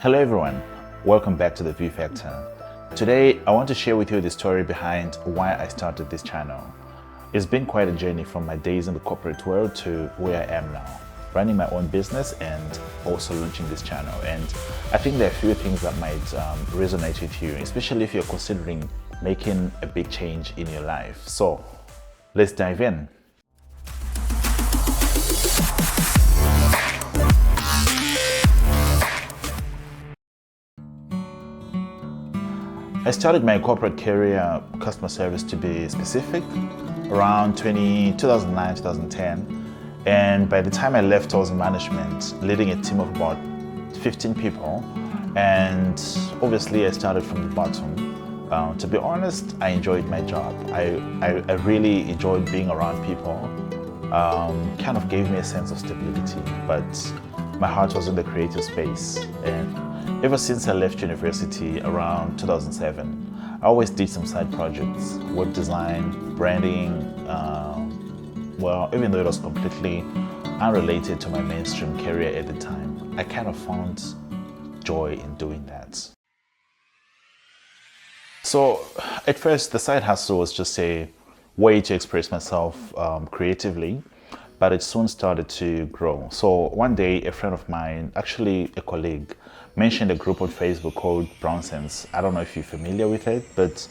Hello everyone, welcome back to the View Factor. Today I want to share with you the story behind why I started this channel. It's been quite a journey from my days in the corporate world to where I am now, running my own business and also launching this channel. And I think there are a few things that might resonate with you, especially if you're considering making a big change in your life. So let's dive in. I started my corporate career, customer service to be specific, around 2009, 2010. And by the time I left, I was in management, leading a team of about 15 people. And obviously I started from the bottom. To be honest, I enjoyed my job. I really enjoyed being around people. Kind of gave me a sense of stability, but my heart was in the creative space. And ever since I left university around 2007, I always did some side projects, web design, branding, well, even though it was completely unrelated to my mainstream career at the time, I kind of found joy in doing that. So at first, the side hustle was just a way to express myself creatively, but it soon started to grow. So one day, a friend of mine, actually a colleague, mentioned a group on Facebook called Brownsons. I don't know if you're familiar with it, but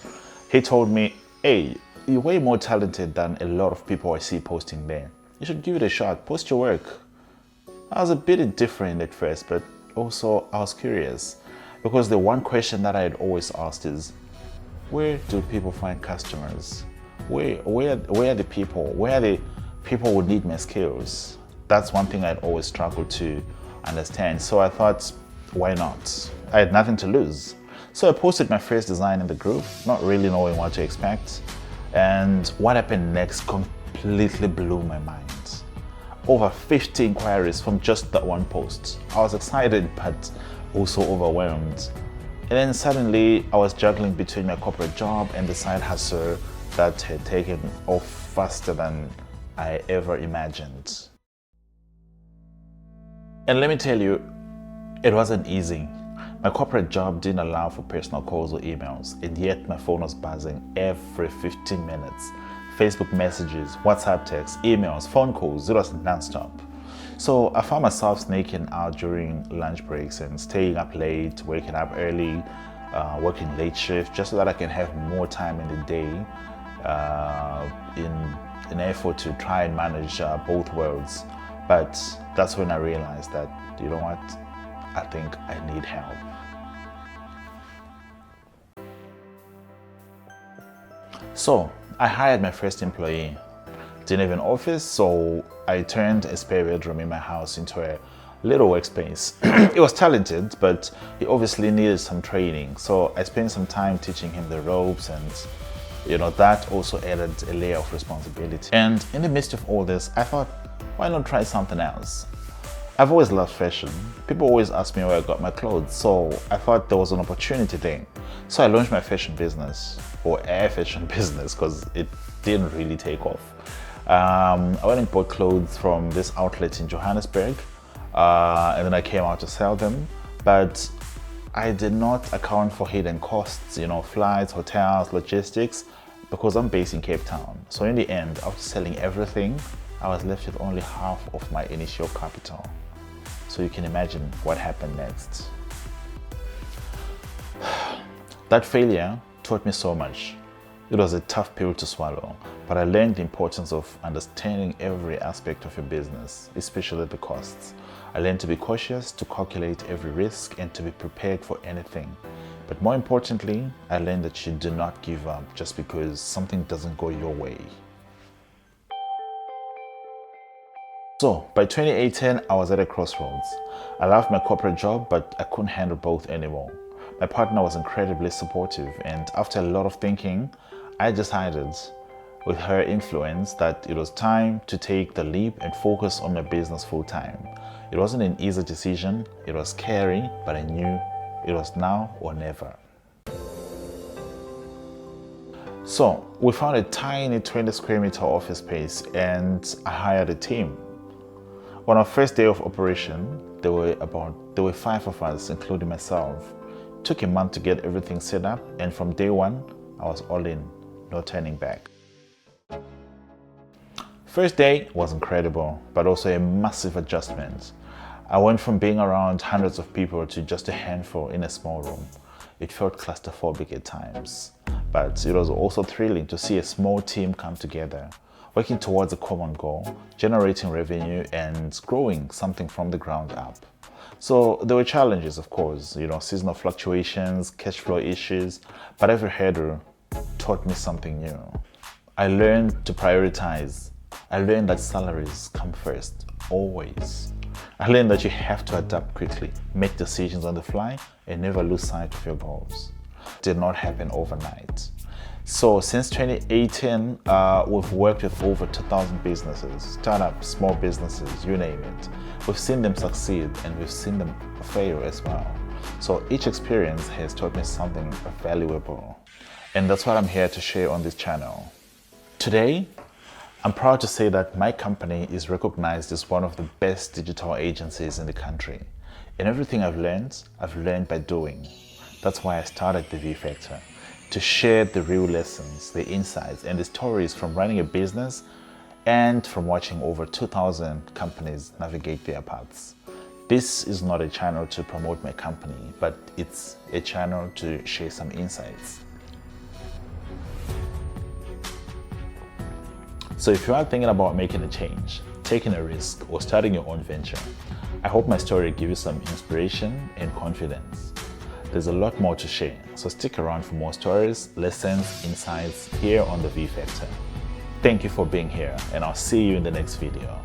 he told me, hey, you're way more talented than a lot of people I see posting there. You should give it a shot, post your work. I was a bit indifferent at first, but also I was curious, because the one question that I had always asked is, where do people find customers? Where are the people? Where are the people who need my skills? That's one thing I'd always struggled to understand. So I thought, why not? I had nothing to lose. So I posted my first design in the group, not really knowing what to expect. And what happened next completely blew my mind. Over 50 inquiries from just that one post. I was excited, but also overwhelmed. And then suddenly I was juggling between my corporate job and the side hustle that had taken off faster than I ever imagined. And let me tell you, it wasn't easy. My corporate job didn't allow for personal calls or emails, and yet my phone was buzzing every 15 minutes. Facebook messages, WhatsApp texts, emails, phone calls, it was non-stop. So I found myself sneaking out during lunch breaks and staying up late, waking up early, working late shift, just so that I can have more time in the day in an effort to try and manage both worlds. But that's when I realized that, you know what, I think I need help. So I hired my first employee. Didn't have an office, so I turned a spare bedroom in my house into a little workspace. He was talented, but he obviously needed some training. So I spent some time teaching him the ropes, and that also added a layer of responsibility. And in the midst of all this, I thought, why not try something else? I've always loved fashion. People always ask me where I got my clothes, so I thought there was an opportunity there. So I launched my fashion business, or a fashion business, because it didn't really take off. I went and bought clothes from this outlet in Johannesburg, and then I came out to sell them, but I did not account for hidden costs, flights, hotels, logistics, because I'm based in Cape Town. So in the end, after selling everything, I was left with only half of my initial capital. So you can imagine what happened next. That failure taught me so much. It was a tough pill to swallow, but I learned the importance of understanding every aspect of your business, especially the costs. I learned to be cautious, to calculate every risk, and to be prepared for anything. But more importantly, I learned that you do not give up just because something doesn't go your way. So by 2018, I was at a crossroads. I loved my corporate job, but I couldn't handle both anymore. My partner was incredibly supportive, and after a lot of thinking, I decided, with her influence, that it was time to take the leap and focus on my business full time. It wasn't an easy decision, it was scary, but I knew it was now or never. So we found a tiny 20 square meter office space and I hired a team. On our first day of operation, there were 5 of us, including myself. It took a month to get everything set up, and from day one, I was all in, no turning back. First day was incredible, but also a massive adjustment. I went from being around hundreds of people to just a handful in a small room. It felt claustrophobic at times, but it was also thrilling to see a small team come together, working towards a common goal, generating revenue and growing something from the ground up. So there were challenges, of course, seasonal fluctuations, cash flow issues, but every hurdle taught me something new. I learned to prioritize. I learned that salaries come first, always. I learned that you have to adapt quickly, make decisions on the fly, and never lose sight of your goals. It did not happen overnight. So since 2018, we've worked with over 2,000 businesses, startups, small businesses, you name it. We've seen them succeed and we've seen them fail as well. So each experience has taught me something valuable. And that's what I'm here to share on this channel. Today, I'm proud to say that my company is recognized as one of the best digital agencies in the country. And everything I've learned by doing. That's why I started the V Factor, to share the real lessons, the insights, and the stories from running a business and from watching over 2,000 companies navigate their paths. This is not a channel to promote my company, but it's a channel to share some insights. So if you are thinking about making a change, taking a risk, or starting your own venture, I hope my story gives you some inspiration and confidence. There's a lot more to share, so stick around for more stories, lessons, insights here on the V Factor. Thank you for being here, and I'll see you in the next video.